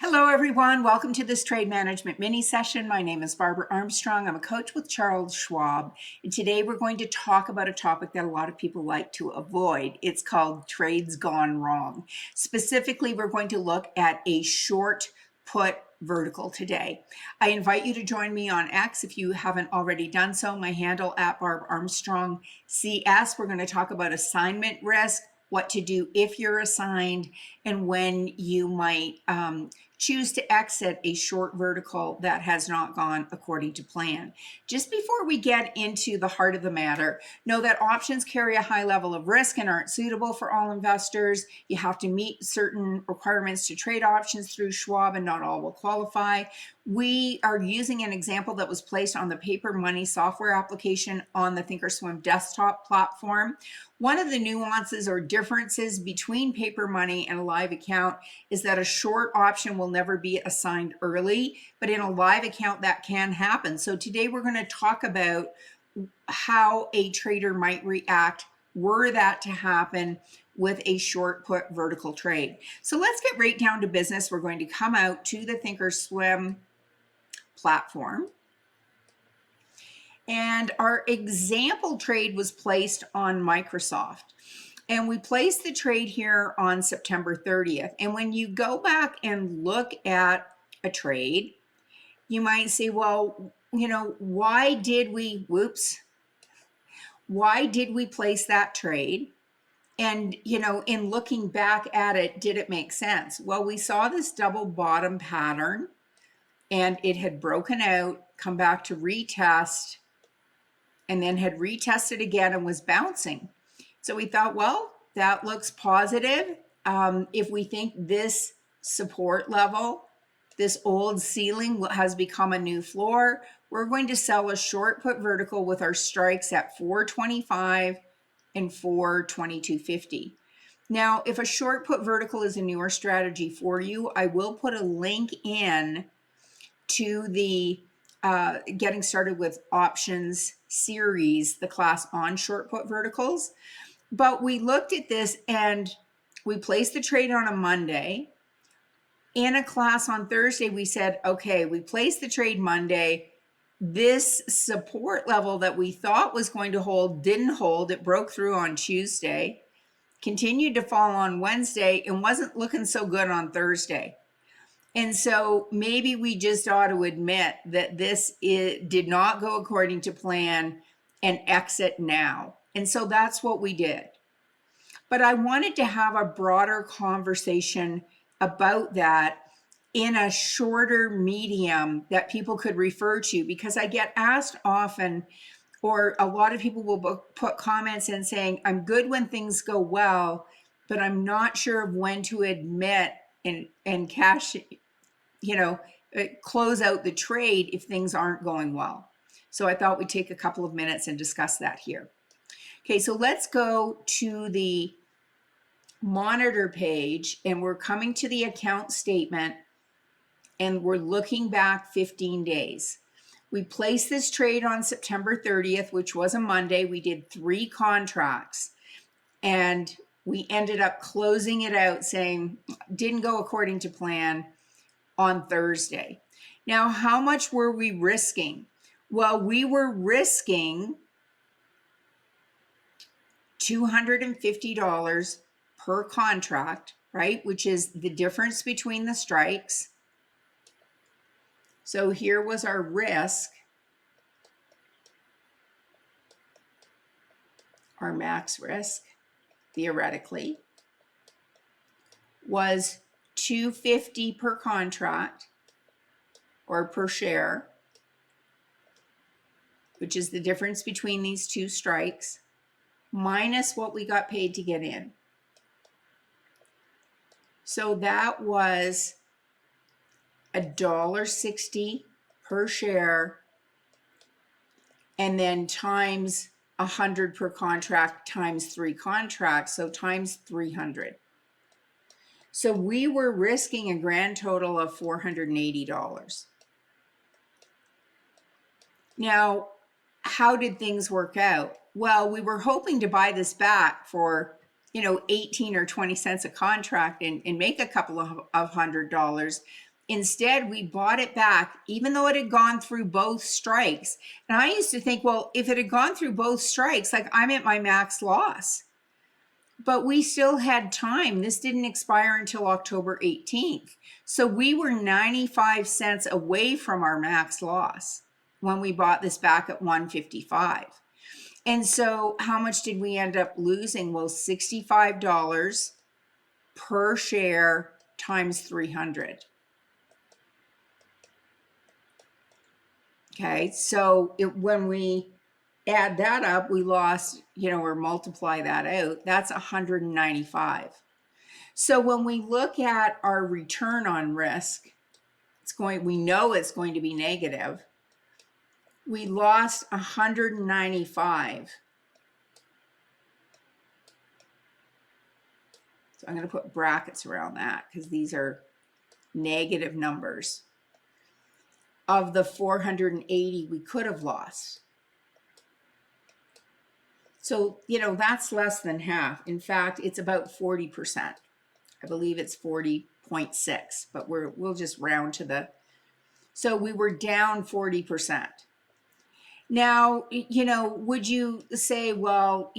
Hello, everyone. Welcome to this trade management mini session. My name is Barbara Armstrong. I'm a coach with Charles Schwab. And today we're going to talk about a topic that a lot of people like to avoid. It's called trades gone wrong. Specifically, we're going to look at a short put vertical today. I invite you to join me on X if you haven't already done so. My handle at BarbArmstrongCS. We're going to talk about assignment risk, what to do if you're assigned, and when you might choose to exit a short vertical that has not gone according to plan. Just before we get into the heart of the matter, know that options carry a high level of risk and aren't suitable for all investors. You have to meet certain requirements to trade options through Schwab, and not all will qualify. We are using an example that was placed on the Paper Money software application on the Thinkorswim desktop platform. One of the nuances or differences between Paper Money and a live account is that a short option will never be assigned early, but in a live account that can happen. So today we're going to talk about how a trader might react were that to happen with a short put vertical trade. So let's get right down to business. We're going to come out to the Thinkorswim platform. And our example trade was placed on Microsoft. And we placed the trade here on September 30th. And when you go back and look at a trade, you might say, well, why did we place that trade? And, in looking back at it, did it make sense? Well, we saw this double bottom pattern and it had broken out, come back to retest, and then had retested again and was bouncing. So we thought, well, that looks positive. If we think this support level, this old ceiling has become a new floor, we're going to sell a short put vertical with our strikes at 425 and 422.50. Now, if a short put vertical is a newer strategy for you, I will put a link in to the Getting Started with Options series, the class on short put verticals. But we looked at this and we placed the trade on a Monday. In a class on Thursday, we said, okay, we placed the trade Monday. This support level that we thought was going to hold didn't hold. It broke through on Tuesday, continued to fall on Wednesday, and wasn't looking so good on Thursday. And so maybe we just ought to admit that this did not go according to plan and exit now. And so that's what we did. But I wanted to have a broader conversation about that in a shorter medium that people could refer to, because I get asked often, or a lot of people will put comments in saying, I'm good when things go well, but I'm not sure of when to admit and cash, close out the trade if things aren't going well. So I thought we'd take a couple of minutes and discuss that here. Okay, so let's go to the monitor page, and we're coming to the account statement, and we're looking back 15 days. We placed this trade on September 30th, which was a Monday. We did 3 contracts, and we ended up closing it out saying didn't go according to plan on Thursday. Now, how much were we risking? Well, we were risking $250 per contract, right? Which is the difference between the strikes. So here was our risk, our max risk, theoretically, was $250 per contract or per share, which is the difference between these two strikes, minus what we got paid to get in. So that was $1.60 per share, and then times 100 per contract times 3 contracts, so times 300. So we were risking a grand total of $480. Now, how did things work out? Well, we were hoping to buy this back for 18 or 20 cents a contract and make a couple of $100. instead we bought it back, even though it had gone through both strikes. And I used to think, well, if it had gone through both strikes, like I'm at my max loss. But we still had time. This didn't expire until October 18th. So we were 95 cents away from our max loss when we bought this back at 155. And so how much did we end up losing? Well, $65 per share times 300. Okay, so when we add that up, we lost, or multiply that out, that's 195. So when we look at our return on risk, we know it's going to be negative. We lost 195. So I'm going to put brackets around that because these are negative numbers. Of the 480 we could have lost. So, that's less than half. In fact, it's about 40%. I believe it's 40.6, but we'll just round to the, so we were down 40%. Now, would you say, well,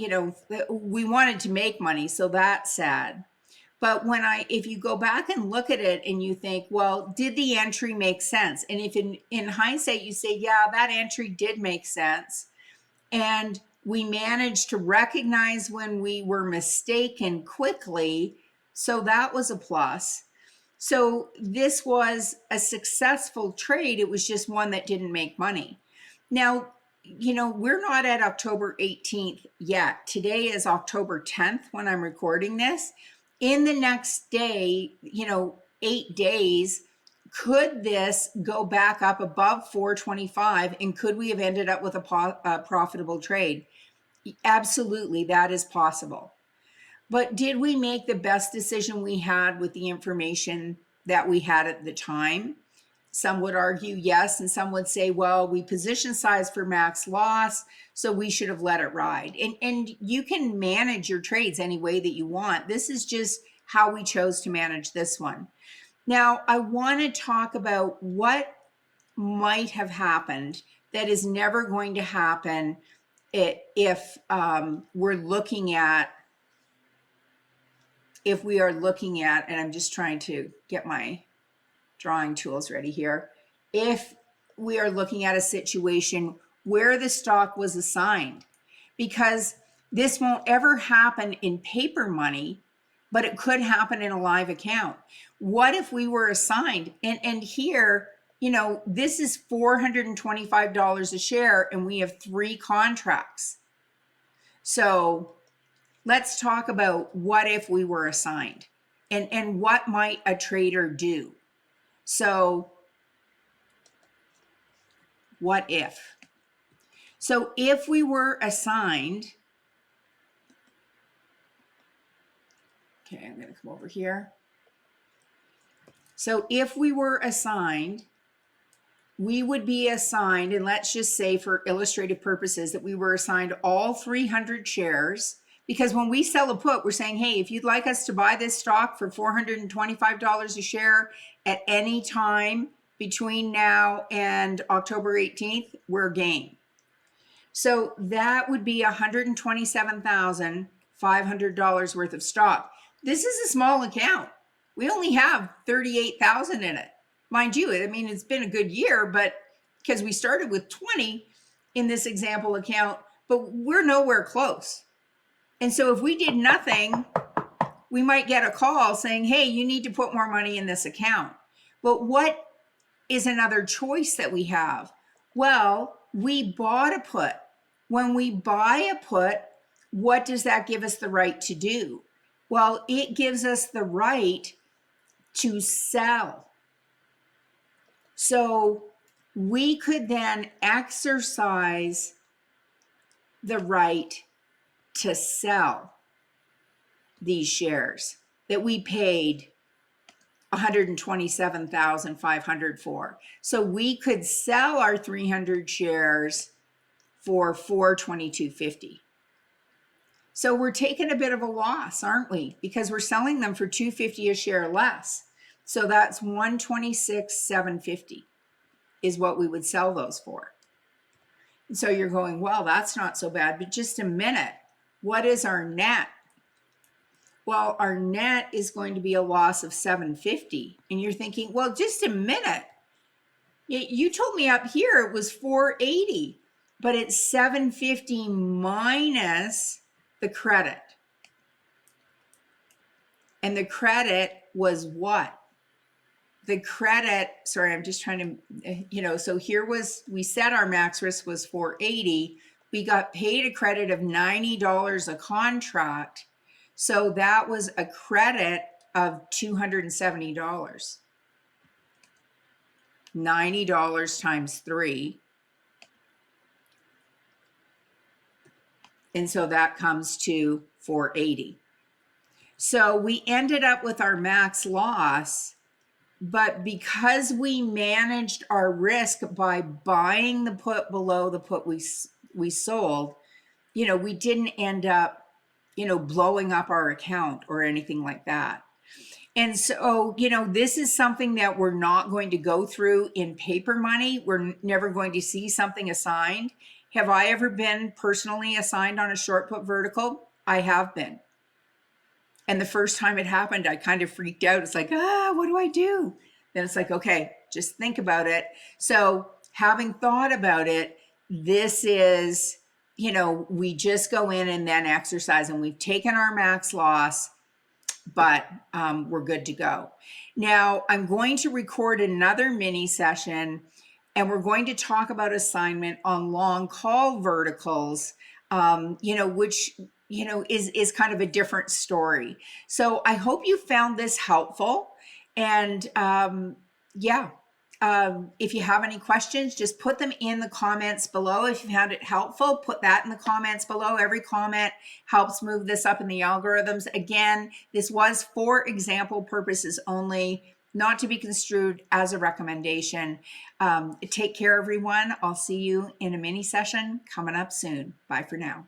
we wanted to make money, so that's sad. But if you go back and look at it and you think, well, did the entry make sense? And if in hindsight you say, yeah, that entry did make sense, and we managed to recognize when we were mistaken quickly, so that was a plus. So this was a successful trade. It was just one that didn't make money. Now, we're not at October 18th yet. Today is October 10th when I'm recording this. In the next day, 8 days, could this go back up above 425, and could we have ended up with a profitable trade? Absolutely, that is possible. But did we make the best decision we had with the information that we had at the time? Some would argue yes, and some would say, well, we position size for max loss, so we should have let it ride. And you can manage your trades any way that you want. This is just how we chose to manage this one. Now, I want to talk about what might have happened that is never going to happen if we are looking at, and I'm just trying to get my drawing tools ready here. If we are looking at a situation where the stock was assigned, because this won't ever happen in paper money, but it could happen in a live account. What if we were assigned? And here, this is $425 a share, and we have 3 contracts. So let's talk about what if we were assigned, and what might a trader do. So what if? So if we were assigned, okay, I'm going to come over here. So if we were assigned, we would be assigned, and let's just say for illustrative purposes that we were assigned all 300 shares, because when we sell a put, we're saying, hey, if you'd like us to buy this stock for $425 a share at any time between now and October 18th, we're game. So that would be $127,500 worth of stock. This is a small account. We only have 38,000 in it. Mind you, I mean, it's been a good year, but because we started with 20 in this example account, but we're nowhere close. And so if we did nothing, we might get a call saying, hey, you need to put more money in this account. But what is another choice that we have? Well, we bought a put. When we buy a put, what does that give us the right to do? Well, it gives us the right to sell. So we could then exercise the right to sell these shares that we paid $127,500 for. So we could sell our 300 shares for $422.50. So we're taking a bit of a loss, aren't we? Because we're selling them for $250 a share less. So that's 126,750 is what we would sell those for. And so you're going, well, that's not so bad, but just a minute. What is our net? Well, our net is going to be a loss of 750. And you're thinking, well, just a minute. You told me up here it was 480, but it's 750 minus the credit. And the credit was what? The credit, sorry, I'm just trying to, so here was, we said our max risk was 480. We got paid a credit of $90 a contract. So that was a credit of $270. $90 times 3. And so that comes to 480. So we ended up with our max loss, but because we managed our risk by buying the put below the put we sold, we didn't end up, blowing up our account or anything like that. And so, this is something that we're not going to go through in paper money. We're never going to see something assigned. Have I ever been personally assigned on a short put vertical? I have been. And the first time it happened, I kind of freaked out. It's like, what do I do? Then it's like, okay, just think about it. So having thought about it, this is, we just go in and then exercise, and we've taken our max loss, but we're good to go. Now I'm going to record another mini session, and we're going to talk about assignment on long call verticals, which is kind of a different story. So I hope you found this helpful. And if you have any questions, just put them in the comments below. If you found it helpful, put that in the comments below. Every comment helps move this up in the algorithms. Again, this was for example purposes only, not to be construed as a recommendation. Take care, everyone. I'll see you in a mini session coming up soon. Bye for now.